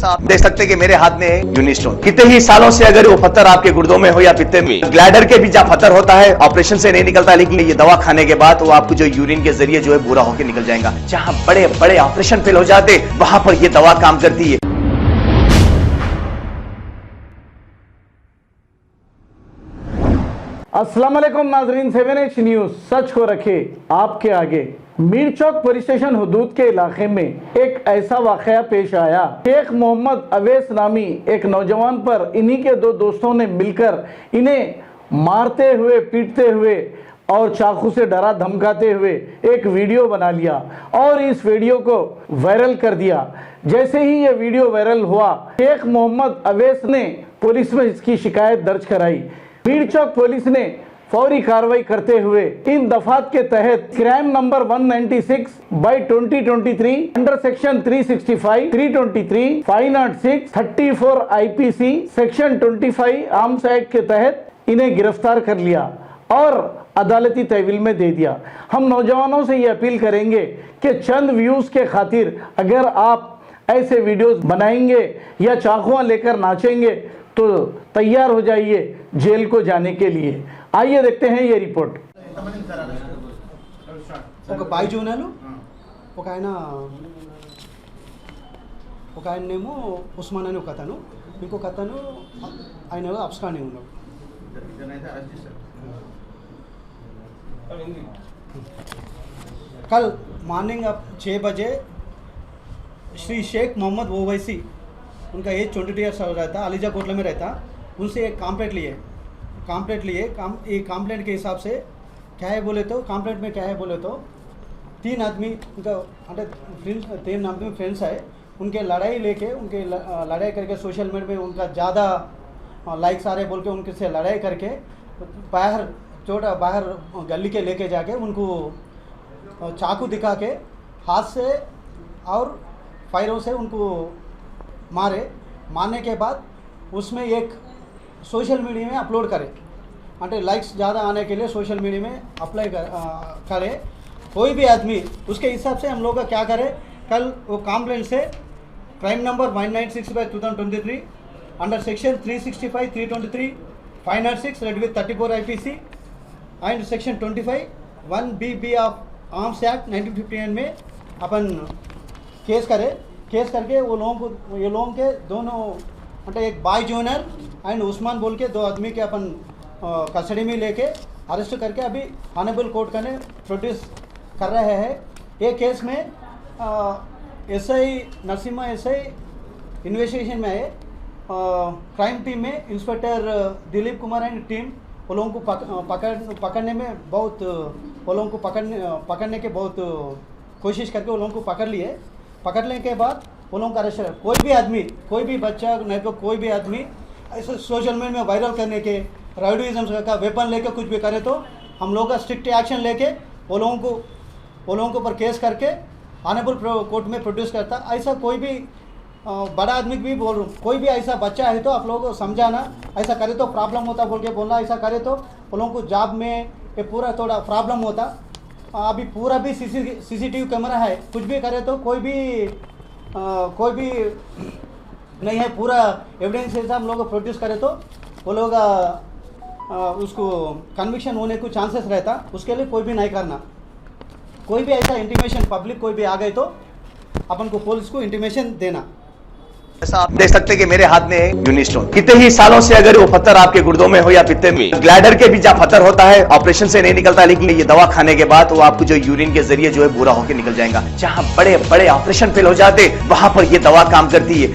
जैसा आप देख सकते हैं कि मेरे हाथ में है यूनिस्टोन। कितने ही सालों से अगर वो पत्थर आपके गुर्दों में हो या पित्ते में, ग्लैडर के भी जहाँ पत्थर होता है ऑपरेशन से नहीं निकलता, लेकिन ये दवा खाने के बाद वो आपको जो यूरिन के जरिए जो है पूरा होकर निकल जाएगा। जहाँ बड़े बड़े ऑपरेशन फेल हो जाते वहां पर ये दवा काम करती है। अस्सलाम वालेकुम नाजरीन, 7H न्यूज सच को रखे आपके आगे। मीर चौक पुलिस स्टेशन हुदूद के इलाके में एक ऐसा वाकया पेश आया। शेख मोहम्मद अवैस नामी एक नौजवान पर इन्हीं के दो दोस्तों ने मिलकर इन्हें मारते हुए, पीटते हुए और चाकू से डरा धमकाते हुए एक वीडियो बना लिया और इस वीडियो को वायरल कर दिया। जैसे ही ये वीडियो वायरल हुआ, शेख मोहम्मद अवैस ने पुलिस में इसकी शिकायत दर्ज कराई। मीर चौक पुलिस ने फौरी कार्रवाई करते हुए इन दफात के तहत crime number 196/2023 under section 365, 323, 506, 34 IPC section 25 arms act के तहत इन्हें गिरफ्तार कर लिया और अदालती तहवील में दे दिया। हम नौजवानों से ये अपील करेंगे कि चंद व्यूज के खातिर अगर आप ऐसे वीडियोस बनाएंगे या चाकुआं लेकर नाचेंगे तो तैयार हो जाइए जेल को जाने के लिए। आइए देखते हैं ये रिपोर्ट। ఒక బాయ్జూనాలు ఒక ఆయనేమో ఉస్మాన్ అని ఒక అతను, ఇంకొక అతను ఆయన అబ్స్కాండింగ్ ఉన్నాడు। कल मॉर्निंग 6 बजे श्री शेख मोहम्मद ओवैसी, उनका एज 22 ईयर्स रहता, अलीजा कोटला में रहता, उनसे एक कंप्लेंट लिए ये कंप्लेंट के हिसाब से क्या है बोले तो, कंप्लेंट में क्या है बोले तो 3 आदमी उनका అంటే 3 आदमी फ्रेंड्स है, उनके लड़ाई लेके उनके लड़ाई करके सोशल मीडिया में उनका ज़्यादा लाइक्स आ रहे बोल के उनके से लड़ाई करके बाहर गली के लेके जाके उनको चाकू दिखा के हाथ से और फायरों से उनको मारने के बाद उसमें एक सोशल मीडिया में अपलोड करे, అంటే लाइक्स ज़्यादा आने के लिए सोशल मीडिया में अप्लाई करे। कोई भी आदमी उसके हिसाब से हम लोग का क्या करे, कल वो कंप्लेंट से crime number 196/2023 under section 365, 323, 506 red with 34 IPC and section 25 1BB of arms act 1959 में अपन केस करके वो लोगों के दोनों मतलब एक बाय जूनियर एंड उस्मान बोल के 2 आदमी के अपन कस्टडी में लेके अरेस्ट करके अभी ऑनरेबल कोर्ट का ने प्रोड्यूस कर रहे हैं। ये केस में SI नरसिम्हा SI इन्वेस्टिगेशन में है, क्राइम टीम में inspector Dilip Kumar and team वो लोगों को पकड़ने में बहुत वो लोगों को पकड़ने के बहुत कोशिश करके वो लोगों को पकड़ने के बाद वो लोगों का अरेस्ट। कोई भी बच्चा नहीं तो कोई भी आदमी ऐसे सोशल मीडिया में वायरल करने के राउडीज़म का वेपन लेके कुछ भी करे तो हम लोग का स्ट्रिक्ट एक्शन लेके वो लोगों को ऊपर केस करके ऑनरेबल कोर्ट में प्रोड्यूस करता। ऐसा कोई भी बड़ा आदमी भी बोल रहा हूँ, कोई भी ऐसा बच्चा है तो आप लोगों को समझाना, ऐसा करे तो प्रॉब्लम होता बोल के बोलना, ऐसा करे तो वो लोगों को जॉब में ये पूरा थोड़ा प्रॉब्लम होता। अभी पूरा भी CCTV कैमरा है, कुछ भी करे तो कोई भी नहीं है, पूरा एविडेंस से हम लोग प्रोड्यूस करें तो वो लोग उसको कन्विक्शन होने को चांसेस रहता। उसके लिए कोई भी नहीं करना। कोई भी ऐसा इंटीमेशन पब्लिक कोई भी आ गई तो अपन को पुलिस को इंटीमेशन देना। जैसा आप देख सकते हैं कि मेरे हाथ में है यूनिस्टोन। कितने ही सालों से अगर वो पत्थर आपके गुर्दों में हो या पित्ते में, ग्लैडर के भी जहाँ पत्थर होता है ऑपरेशन से नहीं निकलता, लेकिन ये दवा खाने के बाद वो आपको जो यूरिन के जरिए जो है पूरा होकर निकल जाएगा। जहाँ बड़े बड़े ऑपरेशन फेल हो जाते वहां पर ये दवा काम करती है।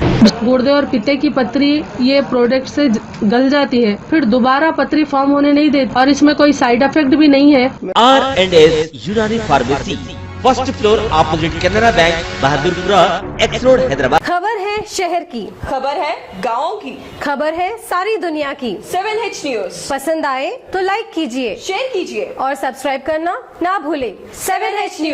गुर्दे और पित्ते की पथरी ये प्रोडक्ट से गल जाती है, फिर दोबारा पथरी फॉर्म होने नहीं देती और इसमें कोई साइड इफेक्ट भी नहीं है। R&S यूनानी pharmacy, first floor opposite Canara bank, Bahadurpura, X road, Hyderabad. खबर है शहर की, खबर है गाँव की, खबर है सारी दुनिया की। 7H न्यूज पसंद आए तो लाइक कीजिए, शेयर कीजिए और सब्सक्राइब करना ना भूले। 7H news.